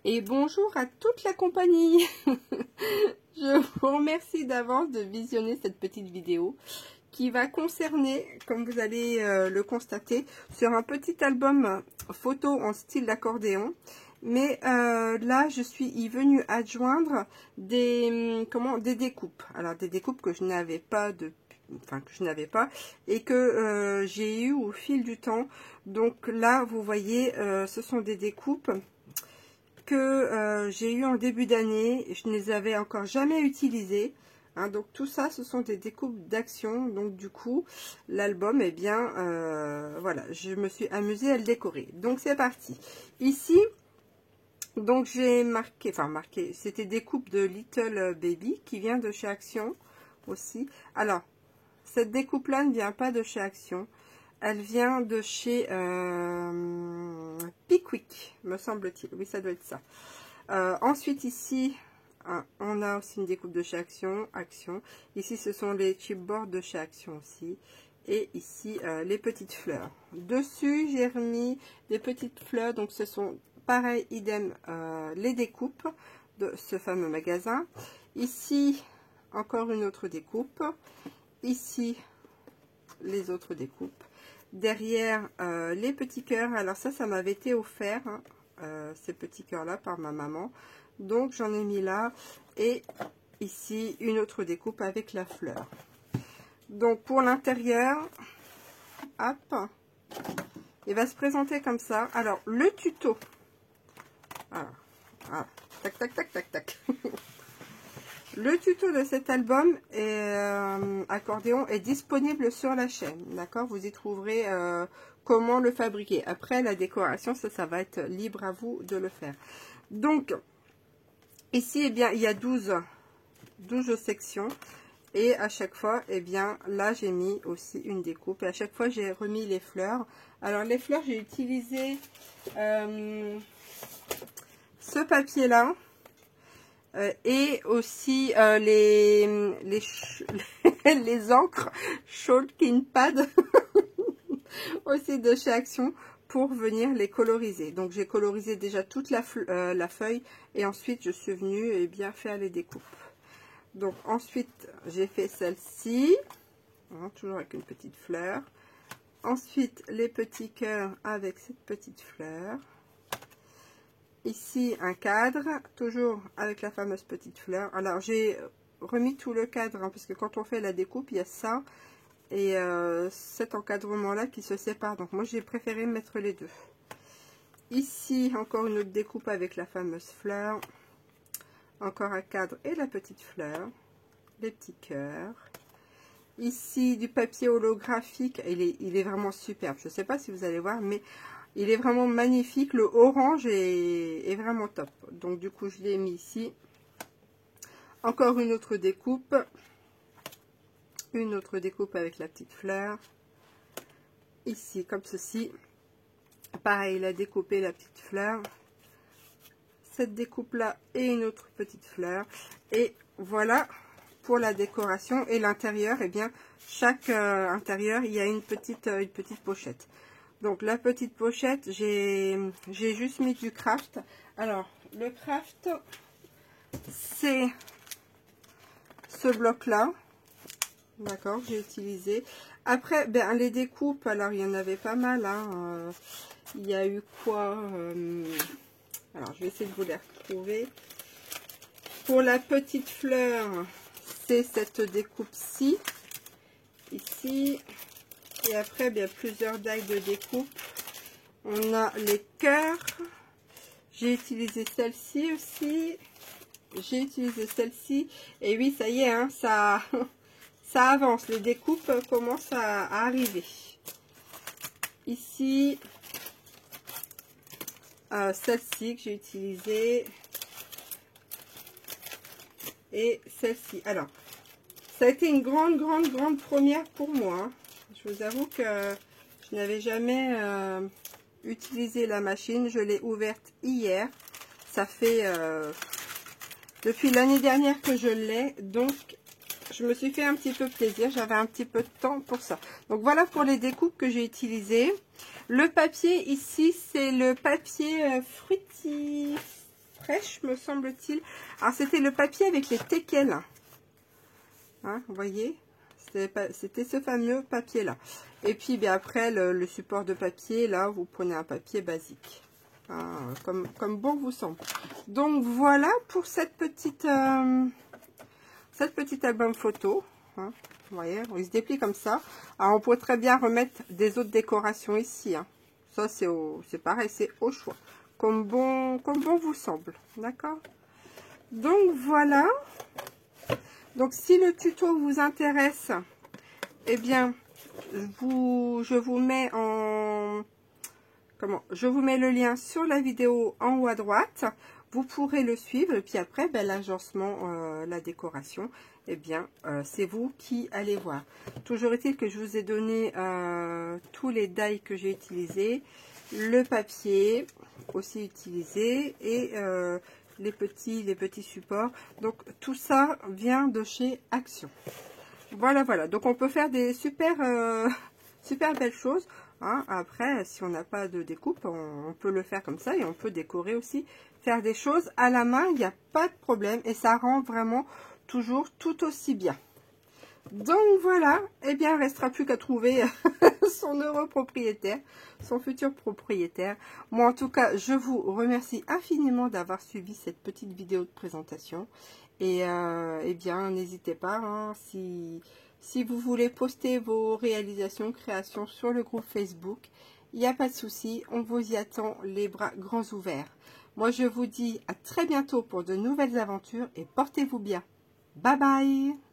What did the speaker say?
Et bonjour à toute la compagnie. Je vous remercie d'avance de visionner cette petite vidéo qui va concerner, comme vous allez le constater, sur un petit album photo en style d'accordéon. Mais là, je suis venue adjoindre des découpes. Alors des découpes que je n'avais pas et que j'ai eu au fil du temps. Donc là, vous voyez, ce sont des découpes que j'ai eu en début d'année. Je ne les avais encore jamais utilisées. Hein, donc tout ça, ce sont des découpes d'action. Donc du coup, l'album, eh bien, voilà, je me suis amusée à le décorer. Donc c'est parti. Ici, donc j'ai marqué, c'était des coupes de Little Baby qui vient de chez Action aussi. Alors, cette découpe-là ne vient pas de chez Action. Elle vient de chez Pickwick, me semble-t-il. Oui, ça doit être ça. Ensuite, ici, on a aussi une découpe de chez Action. Ici, ce sont les chipboards de chez Action aussi. Et ici, les petites fleurs. Dessus, j'ai remis des petites fleurs. Donc, ce sont pareil, idem, les découpes de ce fameux magasin. Ici, encore une autre découpe. Ici, les autres découpes. Derrière, les petits cœurs. Alors ça m'avait été offert, hein, ces petits cœurs là par ma maman. Donc j'en ai mis là. Et ici, une autre découpe avec la fleur. Donc pour l'intérieur, hop, il va se présenter comme ça. Alors le tuto, voilà, tac tac tac tac tac. Le tuto de cet album accordéon est disponible sur la chaîne, d'accord? Vous y trouverez comment le fabriquer. Après, la décoration, ça va être libre à vous de le faire. Donc, ici, eh bien, il y a 12 sections. Et à chaque fois, eh bien, là, j'ai mis aussi une découpe. Et à chaque fois, j'ai remis les fleurs. Alors, les fleurs, j'ai utilisé ce papier-là. Et aussi les encres Shulking Pad aussi de chez Action pour venir les coloriser. Donc j'ai colorisé déjà toute la feuille et ensuite je suis venue et bien faire les découpes. Donc ensuite j'ai fait celle-ci, hein, toujours avec une petite fleur. Ensuite les petits cœurs avec cette petite fleur. Ici un cadre, toujours avec la fameuse petite fleur. Alors j'ai remis tout le cadre, hein, parce que quand on fait la découpe, il y a ça et cet encadrement là qui se sépare. Donc moi j'ai préféré mettre les deux. Ici encore une autre découpe avec la fameuse fleur. Encore un cadre et la petite fleur. Les petits cœurs. Ici du papier holographique, il est vraiment superbe. Je ne sais pas si vous allez voir, mais il est vraiment magnifique. Le orange est vraiment top. Donc du coup, je l'ai mis ici. Encore une autre découpe. Une autre découpe avec la petite fleur. Ici, comme ceci. Pareil, la découpe et la petite fleur. Cette découpe-là et une autre petite fleur. Et voilà pour la décoration. Et l'intérieur, eh bien, chaque intérieur, il y a une petite pochette. Donc la petite pochette, j'ai juste mis du craft. Alors le craft, c'est ce bloc là, d'accord, j'ai utilisé. Après, ben, les découpes, alors il y en avait pas mal, hein. Il y a eu quoi, alors je vais essayer de vous les retrouver. Pour la petite fleur, c'est cette découpe-ci, ici. Et après, bien, plusieurs dailles de découpe. On a les cœurs. J'ai utilisé celle-ci aussi. J'ai utilisé celle-ci. Et oui, ça y est, hein, ça avance. Les découpes commencent à arriver. Ici, celle-ci que j'ai utilisée. Et celle-ci. Alors, ça a été une grande première pour moi, hein. Je vous avoue que je n'avais jamais utilisé la machine. Je l'ai ouverte hier. Ça fait depuis l'année dernière que je l'ai. Donc, je me suis fait un petit peu plaisir. J'avais un petit peu de temps pour ça. Donc, voilà pour les découpes que j'ai utilisées. Le papier ici, c'est le papier fraîche, me semble-t-il. Alors, c'était le papier avec les teckels. Hein, vous voyez, c'était ce fameux papier-là. Et puis, bien après, le support de papier, là, vous prenez un papier basique. Hein, comme bon vous semble. Donc, voilà pour cette petite album photo. Hein, vous voyez, il se déplie comme ça. Alors, on pourrait très bien remettre des autres décorations ici. Hein. Ça, c'est pareil, c'est au choix. Comme bon vous semble. D'accord? Donc, voilà. Donc, si le tuto vous intéresse, eh bien, je vous mets je vous mets le lien sur la vidéo en haut à droite. Vous pourrez le suivre. Et puis après, ben, l'agencement, la décoration, eh bien, c'est vous qui allez voir. Toujours est-il que je vous ai donné tous les die que j'ai utilisés, le papier aussi utilisé et les petits supports. Donc, tout ça vient de chez Action. Voilà, voilà. Donc, on peut faire des super belles choses. Hein. Après, si on n'a pas de découpe, on peut le faire comme ça et on peut décorer aussi, faire des choses à la main. Il n'y a pas de problème et ça rend vraiment toujours tout aussi bien. Donc voilà, eh bien, il ne restera plus qu'à trouver son heureux propriétaire, son futur propriétaire. Moi, en tout cas, je vous remercie infiniment d'avoir suivi cette petite vidéo de présentation. Et eh bien, n'hésitez pas, hein, si vous voulez poster vos réalisations, créations sur le groupe Facebook, il n'y a pas de souci, on vous y attend les bras grands ouverts. Moi, je vous dis à très bientôt pour de nouvelles aventures et portez-vous bien. Bye bye!